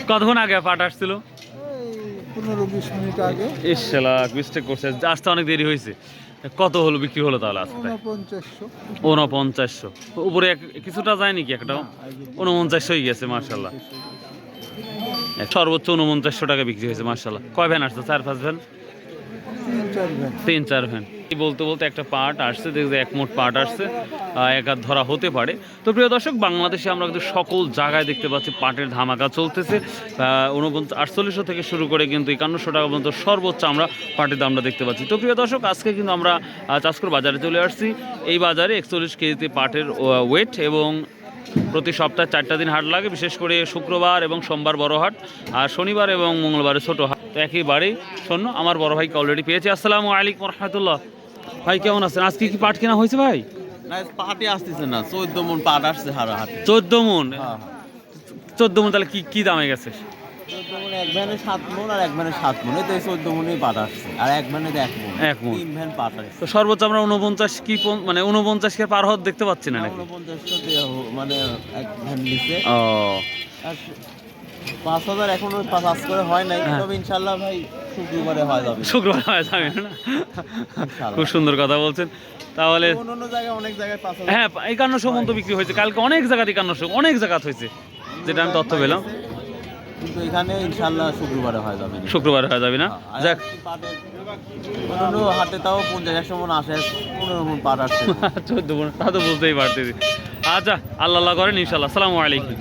কতক্ষণ আগে পাট আসছিল? 15-20 মিনিট আগে। ইশালা মিস্টেক করছে, আসতে অনেক দেরি হয়েছে। কত হলো বিক্রি হলো তাহলে আজকে? 4900। উপরে কিছুটা যায় নাকি একটাও? 4900 গেছে মার্শাল্লাহ। সর্বোচ্চ 4900 টাকা বিক্রি হয়েছে মার্শাল্লাহ। কয় ভ্যান আসছে? 4-5 ভ্যান? 3-4 ভ্যান। বলতে বলতে একটা পার্ট আসছে, দেখতে এক মোট পার্ট আসছে, এক হাত ধরা হতে পারে। তো প্রিয় দর্শক, বাংলাদেশে আমরা কিন্তু সকল জায়গায় দেখতে পাচ্ছি পাটের ধামাকা চলতেছে। 4800 থেকে শুরু করে কিন্তু 5100 টাকা পর্যন্ত সর্বোচ্চ আমরা পাটের দামটা দেখতে পাচ্ছি। তো প্রিয় দর্শক, আজকে কিন্তু আমরা চাষকর বাজারে চলে আসছি। এই বাজারে 41 কেজিতে পাটের ওয়েট, এবং প্রতি সপ্তাহে 4টা দিন হাট লাগে, বিশেষ করে শুক্রবার এবং সোমবার বড় হাট, আর শনিবার এবং মঙ্গলবারে ছোট হাট। তো একেবারেই শূন্য। আমার বড় ভাইকে অলরেডি পেয়েছি। আসসালামু আলাইকুম রহমতুল্লাহ। ভাই কেমন আছেন? আজকে কি পাট কেনা হয়েছে ভাই? না, পাটই আসতেছে না। 14 মন পাট আসছে হারা হাট। 14 মন? 14 মন তাহলে কি দামে গেছে? 14 মন এক ভ্যানে 7 মন, আর এক ভ্যানে 7 মন। এই তো 14 মনই পাট আসছে, আর এক ভ্যানে 1 মন। 1 মন। 3 ভ্যান পাট আসছে। তো সর্বোচ্চ আমরা 49 কি মানে 49 কে পার হতে দেখতে পাচ্ছি না নাকি? 49 মানে এক ভ্যান দিছে। ও, 5000 এখনো পাস করে হয় নাই, তবে ইনশাআল্লাহ ভাই শুক্রবারে হয়ে যাবে। শুক্রবার হয়ে যাবে না? খুব সুন্দর কথা বলছেন। তাহলে অন্য জায়গায় অনেক জায়গায় 5000। হ্যাঁ, 5100 মন তো বিক্রি হয়েছে কালকে, অনেক জায়গায় 5100, অনেক জায়গা হয়েছে, যেটা আমি তথ্য পেলাম। কিন্তু এখানে ইনশাআল্লাহ শুক্রবারে হয়ে যাবে। শুক্রবার হয়ে যাবে না? যাক, অন্য হাটে তাও 50-100 মন আসে, 15 মন পাট আসছে। 14 মন, তা তো বুঝতেই পারতেছি। আচ্ছা, আল্লাহ করেন ইনশাল্লাহ। আসসালামু আলাইকুম।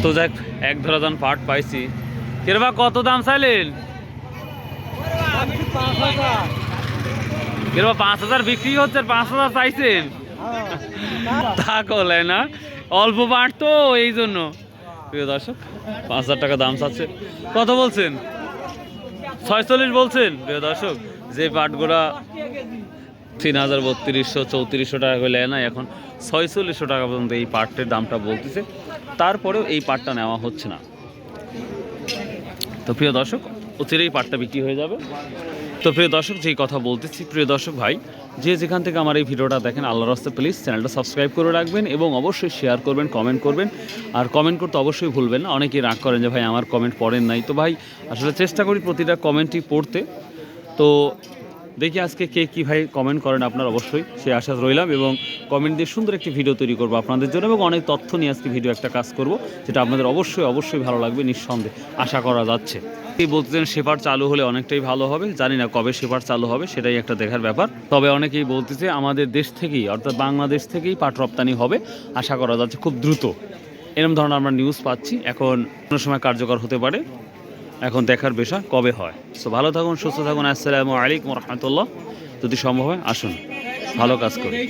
তো যাক, এক ধরাদান পাট পাইছি। কেরবা কত দাম চাইলেন? কেরবা 5000 বিক্রি হচ্ছে, 5000 চাইছেন? তা করলে না, অল্প পাট তো এই জন্য। প্রিয় দর্শক, 5000 টাকা দাম চাচ্ছে। কত বলছেন? 46 বলছেন। প্রিয় দর্শক, যে পাটগুলা 3300-3400 টাকা করে নেয় না, এখন 4600 টাকা পর্যন্ত এই পাটটির দামটা বলতেছে। তারপরেও এই পাটটা নেওয়া হচ্ছে না। তো প্রিয় দর্শক, অচিরেই পাটটা বিক্রি হয়ে যাবে। তো প্রিয় দর্শক, যেই কথা বলতেছি, প্রিয় দর্শক ভাই, যে যেখান থেকে আমার এই ভিডিওটা দেখেন, আল্লাহর রাস্তায় প্লিজ চ্যানেলটা সাবস্ক্রাইব করে রাখবেন, এবং অবশ্যই শেয়ার করবেন, কমেন্ট করবেন। আর কমেন্ট করতে অবশ্যই ভুলবেন না। অনেকেই রাগ করেন যে ভাই আমার কমেন্ট পড়েন নাই। তো ভাই, আসলে চেষ্টা করি প্রতিটা কমেন্টই পড়তে। তো দেখি আজকে কে কী ভাই কমেন্ট করেন আপনার, অবশ্যই সে আশা রইলাম, এবং কমেন্ট দিয়ে সুন্দর একটি ভিডিও তৈরি করবো আপনাদের জন্য, এবং অনেক তথ্য নিয়ে আজকে ভিডিও একটা কাজ করব, যেটা আপনাদের অবশ্যই ভালো লাগবে নিঃসন্দেহে, আশা করা যাচ্ছে। এই বলতেছেন শেপার চালু হলে অনেকটাই ভালো হবে। জানি না কবে শেপার চালু হবে, সেটাই একটা দেখার ব্যাপার। তবে অনেকেই বলতেছে আমাদের দেশ থেকেই, অর্থাৎ বাংলাদেশ থেকেই পাট রপ্তানি হবে, আশা করা যাচ্ছে খুব দ্রুত। এরকম ধরনের আমরা নিউজ পাচ্ছি। এখন কোনো সময় কার্যকর হতে পারে, এখন দেখার বিষয় কবে হয়। সো ভালো থাকুন, সুস্থ থাকুন। আসসালামু আলাইকুম রহমতুল্লাহ। যদি সম্ভব হয় আসুন, ভালো কাজ করি।